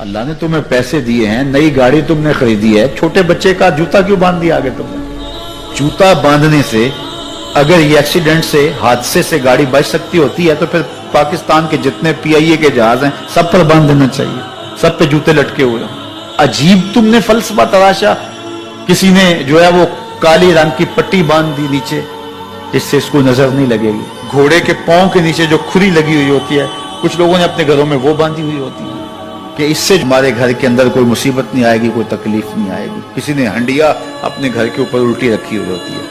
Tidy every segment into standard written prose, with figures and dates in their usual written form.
اللہ نے تمہیں پیسے دیے ہیں, نئی گاڑی تم نے خریدی ہے, چھوٹے بچے کا جوتا کیوں باندھ دیا آگے تم نے؟ جوتا باندھنے سے اگر یہ ایکسیڈنٹ سے, حادثے سے گاڑی بچ سکتی ہوتی ہے تو پھر پاکستان کے جتنے پی آئی اے کے جہاز ہیں سب پر باندھ دینا چاہیے, سب پہ جوتے لٹکے ہوئے ہیں. عجیب تم نے فلسفہ تراشا. کسی نے جو ہے وہ کالی رنگ کی پٹی باندھ دی نیچے جس سے اس کو نظر نہیں لگے گی. گھوڑے کے پاؤں کے نیچے جو کھری لگی ہوئی ہوتی ہے, کچھ لوگوں نے اپنے گھروں میں وہ باندھی ہوئی ہوتی ہے کہ اس سے ہمارے گھر کے اندر کوئی مصیبت نہیں آئے گی, کوئی تکلیف نہیں آئے گی. کسی نے ہنڈیا اپنے گھر کے اوپر الٹی رکھی ہوئی ہوتی ہے,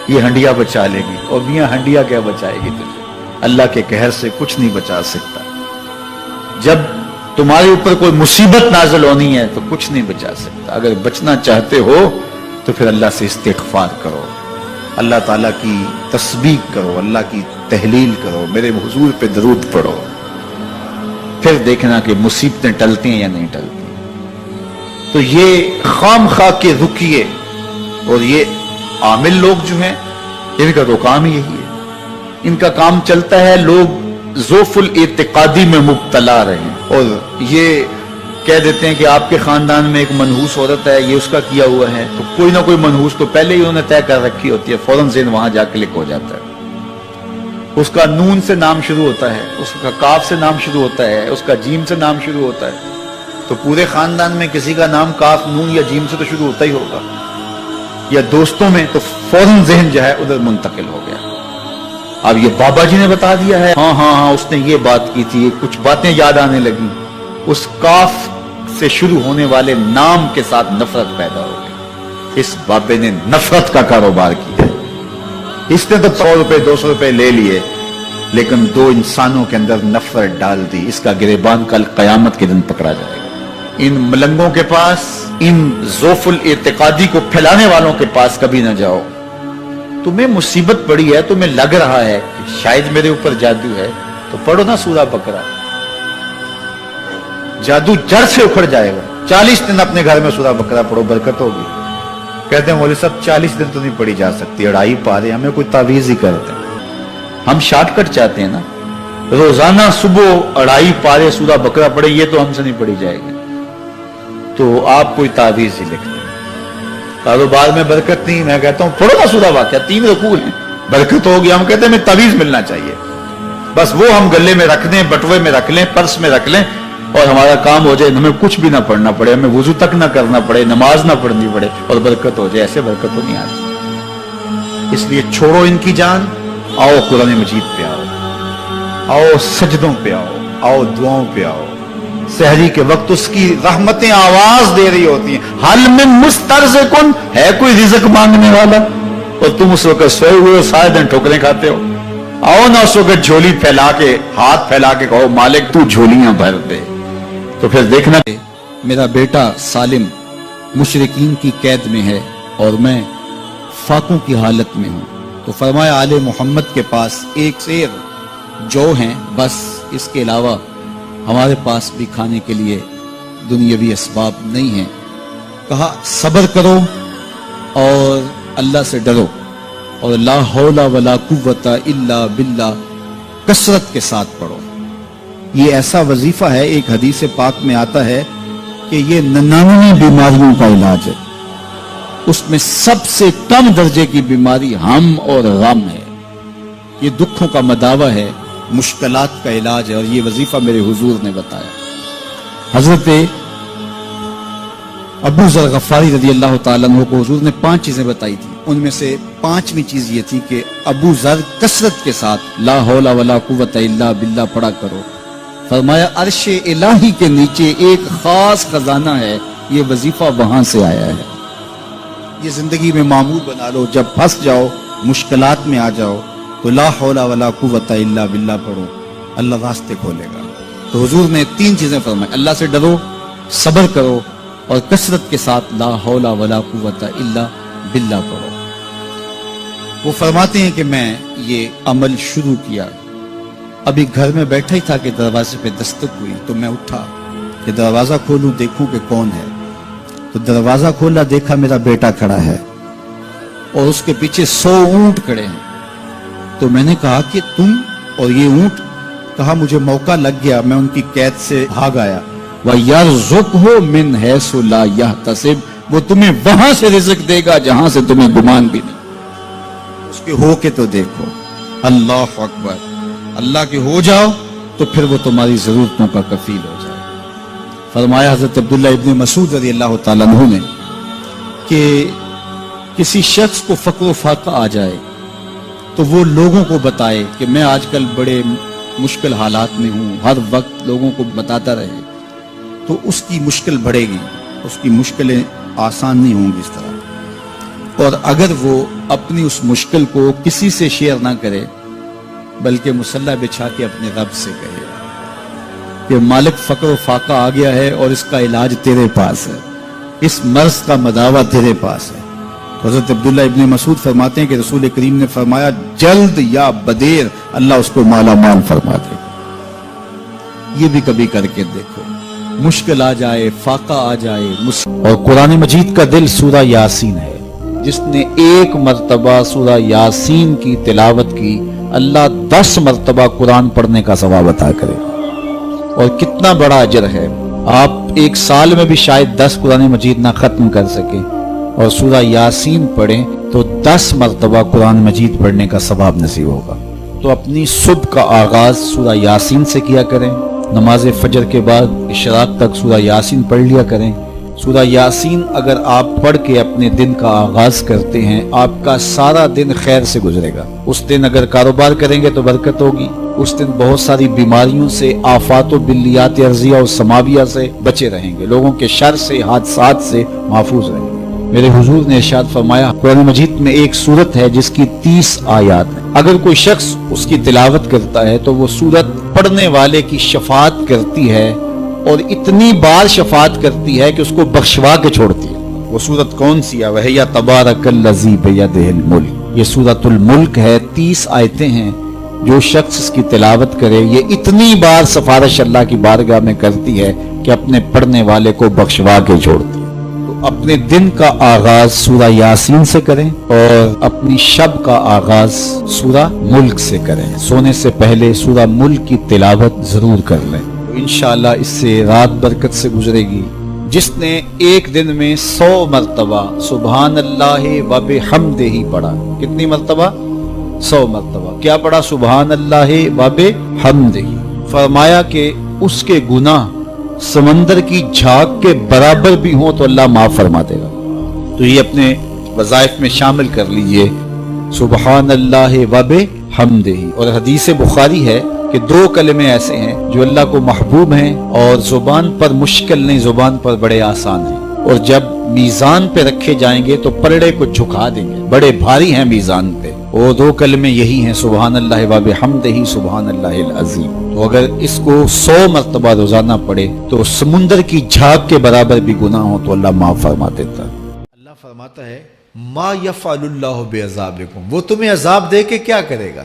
یہ ہنڈیا بچا لے گی. اور میاں ہنڈیا کیا بچائے گی تجھے؟ اللہ کے قہر سے کچھ نہیں بچا سکتا. جب تمہارے اوپر کوئی مصیبت نازل ہونی ہے تو کچھ نہیں بچا سکتا. اگر بچنا چاہتے ہو تو پھر اللہ سے استغفار کرو, اللہ تعالیٰ کی تسبیح کرو, اللہ کی تحلیل کرو, میرے حضور پہ درود پڑھو, پھر دیکھنا کہ مصیبتیں ٹلتی ہیں یا نہیں ٹلتی. تو یہ خام خواہ کے رکیے, اور یہ عامل لوگ جو ہیں ان کا تو کام ہی یہی ہے. ان کا کام چلتا ہے لوگ ذوف الاعتقادی میں مبتلا رہے, اور یہ کہہ دیتے ہیں کہ آپ کے خاندان میں ایک منحوس عورت ہے, یہ اس کا کیا ہوا ہے, تو کوئی نہ کوئی منحوس تو پہلے ہی انہوں نے طے کر رکھی ہوتی ہے, فوراً ذہن وہاں جا کلک ہو جاتا ہے. اس کا نون سے نام شروع ہوتا ہے, اس کا کاف سے نام شروع ہوتا ہے, اس کا جیم سے نام شروع ہوتا ہے, تو پورے خاندان میں کسی کا نام کاف, نون یا جیم سے تو شروع ہوتا ہی ہوگا, یا دوستوں میں, تو فوراً ذہن جو ہے ادھر منتقل ہو گیا. اب یہ بابا جی نے بتا دیا ہے, ہاں اس نے یہ بات کی تھی, کچھ باتیں یاد آنے لگی, اس کاف سے شروع ہونے والے نام کے ساتھ نفرت پیدا ہو گئی. اس بابے نے نفرت کا کاروبار کیا. اس نے تو 100 روپے 200 روپے لے لیے, لیکن دو انسانوں کے اندر نفرت ڈال دی. اس کا گریبان کل قیامت کے دن پکڑا جائے گا. ان ملنگوں کے پاس, ان ذوف الاعتقادی کو پھیلانے والوں کے پاس کبھی نہ جاؤ. تمہیں مصیبت پڑی ہے, تمہیں لگ رہا ہے کہ شاید میرے اوپر جادو ہے, تو پڑھو نا سورہ بقرہ, جادو جڑ سے اکھڑ جائے گا. 40 دن اپنے گھر میں سورہ بقرہ پڑھو, برکت ہوگی. کہتے ہیں مولوی صاحب 40 دن تو نہیں پڑھی جا سکتی, 2.5 پارے, ہمیں کوئی تعویذ ہی کرتے ہیں. ہم شارٹ کٹ چاہتے ہیں نا, روزانہ صبح 2.5 پارے سورہ بقرہ پڑھے, یہ تو ہم سے نہیں پڑھی جائے گی, تو آپ کوئی تعویذ ہی لکھتے ہیں. کاروبار میں برکت نہیں, میں کہتا ہوں پڑھو نا سورہ واقعہ, 3 رکوع ہیں, برکت ہوگی. ہم کہتے ہیں ہمیں تعویذ ملنا چاہیے, بس وہ ہم گلے میں رکھ دیں, بٹوے میں رکھ لیں, پرس میں رکھ لیں, اور ہمارا کام ہو جائے, ہمیں کچھ بھی نہ پڑھنا پڑے, ہمیں وضو تک نہ کرنا پڑے, نماز نہ پڑھنی پڑے, اور برکت ہو جائے. ایسے برکت تو نہیں آتی. اس لیے چھوڑو ان کی جان, آؤ قرآن مجید پہ آؤ, آؤ سجدوں پہ آؤ, آؤ دعاؤں پہ آؤ. سحری کے وقت اس کی رحمتیں آواز دے رہی ہوتی ہیں, حل من مسترزقن, ہے کوئی رزق مانگنے والا, اور تم اس وقت سوئے ہوئے ہو, سارے دن ٹھوکریں کھاتے ہو. آؤ نا اس وقت جھولی پھیلا کے, ہاتھ پھیلا کے کہو مالک تو جھولیاں بھر دے. تو پھر دیکھنا, میرا بیٹا سالم مشرکین کی قید میں ہے اور میں فاقوں کی حالت میں ہوں. تو فرمایا آل محمد کے پاس ایک سیر جو ہیں, بس اس کے علاوہ ہمارے پاس بھی کھانے کے لیے دنیاوی اسباب نہیں ہیں. کہا صبر کرو اور اللہ سے ڈرو, اور لا حول ولا قوت الا باللہ کثرت کے ساتھ پڑھو. یہ ایسا وظیفہ ہے, ایک حدیث پاک میں آتا ہے کہ یہ 99 بیماریوں کا علاج ہے. اس میں سب سے کم درجے کی بیماری ہم اور غم ہے. یہ دکھوں کا مداوع ہے, مشکلات کا علاج ہے, اور یہ وظیفہ میرے حضور نے بتایا. حضرت ابو ذر غفاری رضی اللہ تعالیٰ عنہ کو حضور نے 5 چیزیں بتائی تھی. ان میں سے 5ویں چیز یہ تھی کہ ابو ذر کثرت کے ساتھ لا حول ولا قوت الا باللہ پڑھا کرو. فرمایا عرش الہی کے نیچے ایک خاص خزانہ ہے, یہ وظیفہ وہاں سے آیا ہے. یہ زندگی میں معمول بنا لو, جب پھنس جاؤ, مشکلات میں آ جاؤ, تو لا حول ولا قوت الا باللہ پڑھو, اللہ راستے کھولے گا. تو حضور نے 3 چیزیں فرمائی, اللہ سے ڈرو, صبر کرو, اور کثرت کے ساتھ لا حول ولا قوت الا باللہ پڑھو. وہ فرماتے ہیں کہ میں یہ عمل شروع کیا, ابھی گھر میں بیٹھا ہی تھا کہ دروازے پہ دستک ہوئی, تو میں اٹھا کہ دروازہ کھولوں دیکھوں کہ کون ہے. تو دروازہ کھولا, دیکھا میرا بیٹا کھڑا ہے اور اس کے پیچھے 100 اونٹ کھڑے ہیں. تو میں نے کہا کہ تم اور یہ اونٹ؟ کہا مجھے موقع لگ گیا, میں ان کی قید سے بھاگ آیا. وَيَرْزُقْهُ مِنْ حَيْثُ لَا يَحْتَسِبُ، وہ تمہیں وہاں سے رزق دے گا جہاں سے تمہیں گمان بھی نہیں۔ اس کے ہو کے تو دیکھو، اللہ اکبر، اللہ کے ہو جاؤ تو پھر وہ تمہاری ضرورتوں کا کفیل ہو جائے۔ فرمایا حضرت عبداللہ ابن مسعود رضی اللہ تعالیٰ عنہ نے کہ کسی شخص کو فقر و فاقہ آ جائے تو وہ لوگوں کو بتائے کہ میں آج کل بڑے مشکل حالات میں ہوں، ہر وقت لوگوں کو بتاتا رہے تو اس کی مشکل بڑھے گی، اس کی مشکلیں آسان نہیں ہوں گی اس طرح۔ اور اگر وہ اپنی اس مشکل کو کسی سے شیئر نہ کرے بلکہ مصلی بچھا کے اپنے رب سے کہے کہ مالک فقر و فاقہ آ گیا ہے اور اس کا علاج تیرے پاس ہے، اس مرض کا مداوع تیرے پاس ہے۔ تو حضرت عبداللہ ابن مسعود فرماتے ہیں کہ رسول کریم نے فرمایا جلد یا بدیر اللہ اس کو مالا مال فرما دے گا۔ یہ بھی کبھی کر کے دیکھو، مشکل آ جائے، فاقہ آ جائے۔ اور قرآن مجید کا دل سورہ یاسین ہے، جس نے ایک مرتبہ سورہ یاسین کی تلاوت کی اللہ 10 مرتبہ قرآن پڑھنے کا ثواب عطا کرے۔ اور کتنا بڑا اجر ہے، آپ ایک سال میں بھی شاید 10 قرآن مجید نہ ختم کر سکیں اور سورہ یاسین پڑھیں تو 10 مرتبہ قرآن مجید پڑھنے کا ثواب نصیب ہوگا۔ تو اپنی صبح کا آغاز سورہ یاسین سے کیا کریں، نماز فجر کے بعد اشراق تک سورہ یاسین پڑھ لیا کریں۔ سورہ یاسین اگر آپ پڑھ کے اپنے دن کا آغاز کرتے ہیں آپ کا سارا دن خیر سے گزرے گا۔ اس دن اگر کاروبار کریں گے تو برکت ہوگی، اس دن بہت ساری بیماریوں سے، آفات و بلیات ارضیہ و سماویہ سے بچے رہیں گے، لوگوں کے شر سے، حادثات سے محفوظ رہیں گے۔ میرے حضور نے ارشاد فرمایا قرآن مجید میں ایک سورت ہے جس کی 30 آیات ہیں، اگر کوئی شخص اس کی تلاوت کرتا ہے تو وہ سورت پڑھنے والے کی شفاعت کرتی ہے اور اتنی بار شفاعت کرتی ہے کہ اس کو بخشوا کے چھوڑتی ہے۔ وہ سورت کون سی ہے؟ وَهِيَ تَبَارَكَ الَّذِي بِيَدِهِ الْمُلْكُ، یہ سورۃ الملک ہے، 30 آیتیں ہیں۔ جو شخص اس کی تلاوت کرے یہ اتنی بار سفارش اللہ کی بارگاہ میں کرتی ہے کہ اپنے پڑھنے والے کو بخشوا کے چھوڑتی ہے۔ تو اپنے دن کا آغاز سورہ یاسین سے کریں اور اپنی شب کا آغاز سورہ ملک سے کریں۔ سونے سے پہلے سورہ ملک کی تلاوت ضرور کر لیں، انشاءاللہ اس سے رات برکت سے گزرے گی۔ جس نے ایک دن میں 100 مرتبہ سبحان اللہ و بحمدہ پڑھا، کتنی مرتبہ؟ 100 مرتبہ کیا پڑھا؟ سبحان اللہ و بحمدہ، فرمایا کہ اس کے گناہ سمندر کی جھاگ کے برابر بھی ہوں تو اللہ معاف فرما دے گا۔ تو یہ اپنے وظائف میں شامل کر لیجئے، سبحان اللہ و بحمدہ۔ اور حدیث بخاری ہے کہ 2 کلمے ایسے ہیں جو اللہ کو محبوب ہیں اور زبان پر مشکل نہیں، زبان پر بڑے آسان ہیں، اور جب میزان پہ رکھے جائیں گے تو پلڑے کو جھکا دیں گے، بڑے بھاری ہیں میزان پہ۔ وہ 2 کلمے یہی ہیں، سبحان اللہ و بحمدہ، سبحان اللہ العظیم۔ تو اگر اس کو 100 مرتبہ روزانہ پڑھے تو سمندر کی جھاگ کے برابر بھی گناہ ہو تو اللہ معاف فرما دیتا ہے۔ اللہ فرماتا ہے ما یفعل اللہ بعذابکم، وہ تمہیں عذاب دے کے کیا کرے گا؟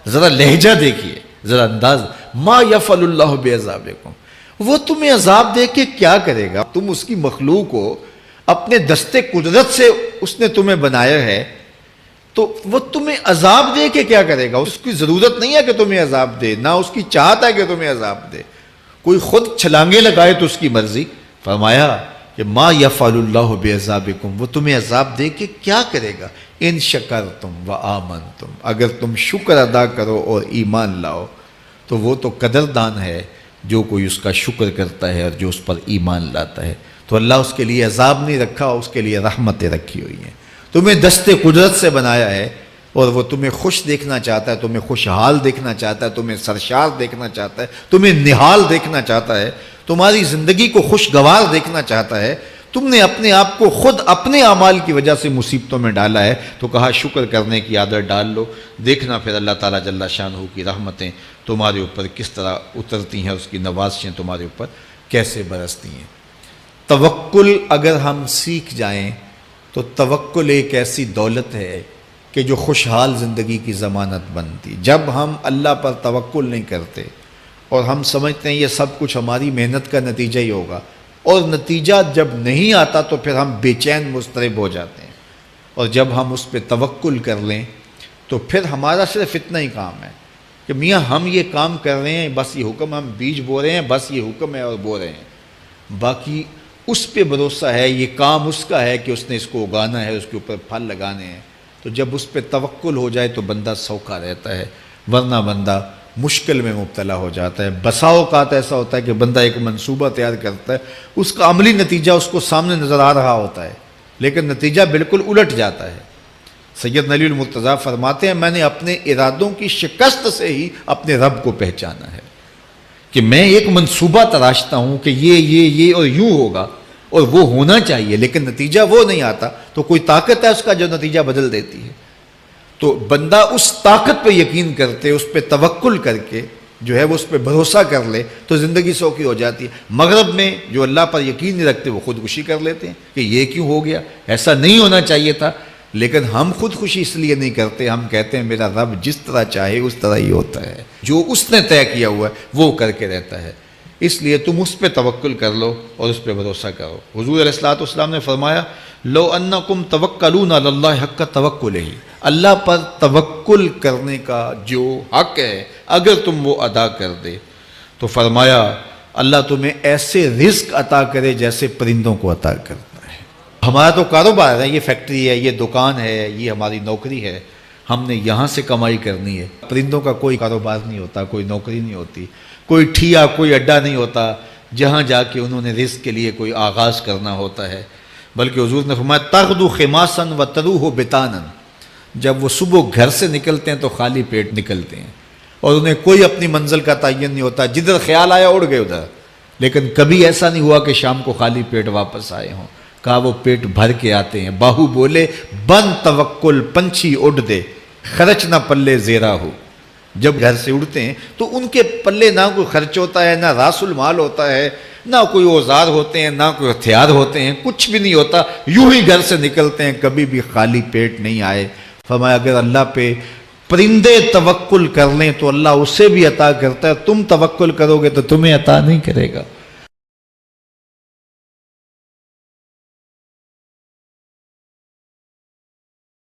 ذرا لہجہ دیکھیے، ذرا انداز، ما یفعل اللہ بعذابکم، وہ تمہیں عذاب دے کے کیا کرے گا؟ تم اس کی مخلوق ہو، اپنے دستے قدرت سے اس نے تمہیں بنایا ہے، تو وہ تمہیں عذاب دے کے کیا کرے گا؟ اس کی ضرورت نہیں ہے کہ تمہیں عذاب دے، نہ اس کی چاہت ہے کہ تمہیں عذاب دے، کوئی خود چھلانگے لگائے تو اس کی مرضی۔ فرمایا کہ ما یفعل اللہ بعذابکم، وہ تمہیں عذاب دے کے کیا کرے گا؟ ان شکرتم و آمنتم، اگر تم شکر ادا کرو اور ایمان لاؤ تو وہ تو قدردان ہے جو کوئی اس کا شکر کرتا ہے اور جو اس پر ایمان لاتا ہے۔ تو اللہ اس کے لیے عذاب نہیں رکھا، اس کے لیے رحمتیں رکھی ہوئی ہیں۔ تمہیں دستے قدرت سے بنایا ہے اور وہ تمہیں خوش دیکھنا چاہتا ہے، تمہیں خوشحال دیکھنا چاہتا ہے، تمہیں سرشار دیکھنا چاہتا ہے، تمہیں نہال دیکھنا چاہتا ہے، تمہاری زندگی کو خوشگوار دیکھنا چاہتا ہے۔ تم نے اپنے آپ کو خود اپنے اعمال کی وجہ سے مصیبتوں میں ڈالا ہے، تو کہا شکر کرنے کی عادت ڈال لو، دیکھنا پھر اللہ تعالیٰ جل شانہ کی رحمتیں تمہارے اوپر کس طرح اترتی ہیں، اس کی نوازشیں تمہارے اوپر کیسے برستی ہیں۔ توکل اگر ہم سیکھ جائیں تو توکل ایک ایسی دولت ہے کہ جو خوشحال زندگی کی ضمانت بنتی۔ جب ہم اللہ پر توکل نہیں کرتے اور ہم سمجھتے ہیں یہ سب کچھ ہماری محنت کا نتیجہ ہی ہوگا، اور نتیجہ جب نہیں آتا تو پھر ہم بے چین مضطرب ہو جاتے ہیں، اور جب ہم اس پہ توکل کر لیں تو پھر ہمارا صرف اتنا ہی کام ہے کہ میاں ہم یہ کام کر رہے ہیں، بس یہ حکم، ہم بیج بو رہے ہیں، بس یہ حکم ہے اور بو رہے ہیں، باقی اس پہ بھروسہ ہے، یہ کام اس کا ہے کہ اس نے اس کو اگانا ہے، اس کے اوپر پھل لگانے ہیں۔ تو جب اس پہ توکل ہو جائے تو بندہ سوکھا رہتا ہے، ورنہ بندہ مشکل میں مبتلا ہو جاتا ہے۔ بسا اوقات ایسا ہوتا ہے کہ بندہ ایک منصوبہ تیار کرتا ہے، اس کا عملی نتیجہ اس کو سامنے نظر آ رہا ہوتا ہے، لیکن نتیجہ بالکل الٹ جاتا ہے۔ سید علی المرتضیٰ فرماتے ہیں میں نے اپنے ارادوں کی شکست سے ہی اپنے رب کو پہچانا ہے، کہ میں ایک منصوبہ تراشتا ہوں کہ یہ اور یوں ہوگا اور وہ ہونا چاہیے، لیکن نتیجہ وہ نہیں آتا، تو کوئی طاقت ہے اس کا جو نتیجہ بدل دیتی ہے۔ تو بندہ اس طاقت پہ یقین کرتے، اس پہ توکل کر کے جو ہے وہ اس پہ بھروسہ کر لے تو زندگی سوکھی ہو جاتی ہے۔ مغرب میں جو اللہ پر یقین نہیں رکھتے وہ خودکشی کر لیتے ہیں کہ یہ کیوں ہو گیا، ایسا نہیں ہونا چاہیے تھا، لیکن ہم خودکشی اس لیے نہیں کرتے، ہم کہتے ہیں میرا رب جس طرح چاہے اس طرح ہی ہوتا ہے، جو اس نے طے کیا ہوا ہے وہ کر کے رہتا ہے، اس لیے تم اس پہ توکل کر لو اور اس پہ بھروسہ کرو۔ حضور علیہ الصلوۃ والسلام نے فرمایا لو انکم توکلون علی اللہ حق توکلہ، اللہ پر توکل کرنے کا جو حق ہے اگر تم وہ ادا کر دے تو فرمایا اللہ تمہیں ایسے رزق عطا کرے جیسے پرندوں کو عطا کرتا ہے۔ ہمارا تو کاروبار ہے، یہ فیکٹری ہے، یہ دکان ہے، یہ ہماری نوکری ہے، ہم نے یہاں سے کمائی کرنی ہے۔ پرندوں کا کوئی کاروبار نہیں ہوتا، کوئی نوکری نہیں ہوتی، کوئی ٹھیا، کوئی اڈا نہیں ہوتا جہاں جا کے انہوں نے رزق کے لیے کوئی آغاز کرنا ہوتا ہے، بلکہ حضور نے فرمایا تغدو خماسا وتروح بطانا، جب وہ صبح گھر سے نکلتے ہیں تو خالی پیٹ نکلتے ہیں اور انہیں کوئی اپنی منزل کا تعین نہیں ہوتا، جدھر خیال آیا اڑ گئے ادھر، لیکن کبھی ایسا نہیں ہوا کہ شام کو خالی پیٹ واپس آئے ہوں، کہا وہ پیٹ بھر کے آتے ہیں۔ باہو بولے بن توکل پنچھی اڑ دے، خرچ نہ پلے زیرا ہو، جب گھر سے اڑتے ہیں تو ان کے پلے نہ کوئی خرچ ہوتا ہے، نہ راس المال ہوتا ہے، نہ کوئی اوزار ہوتے ہیں، نہ کوئی ہتھیار ہوتے ہیں، کچھ بھی نہیں ہوتا، یوں ہی گھر سے نکلتے ہیں، کبھی بھی خالی پیٹ نہیں آئے۔ فرمایا اگر اللہ پہ پرندے توکل کر لیں تو اللہ اسے بھی عطا کرتا ہے، تم توکل کرو گے تو تمہیں عطا نہیں کرے گا۔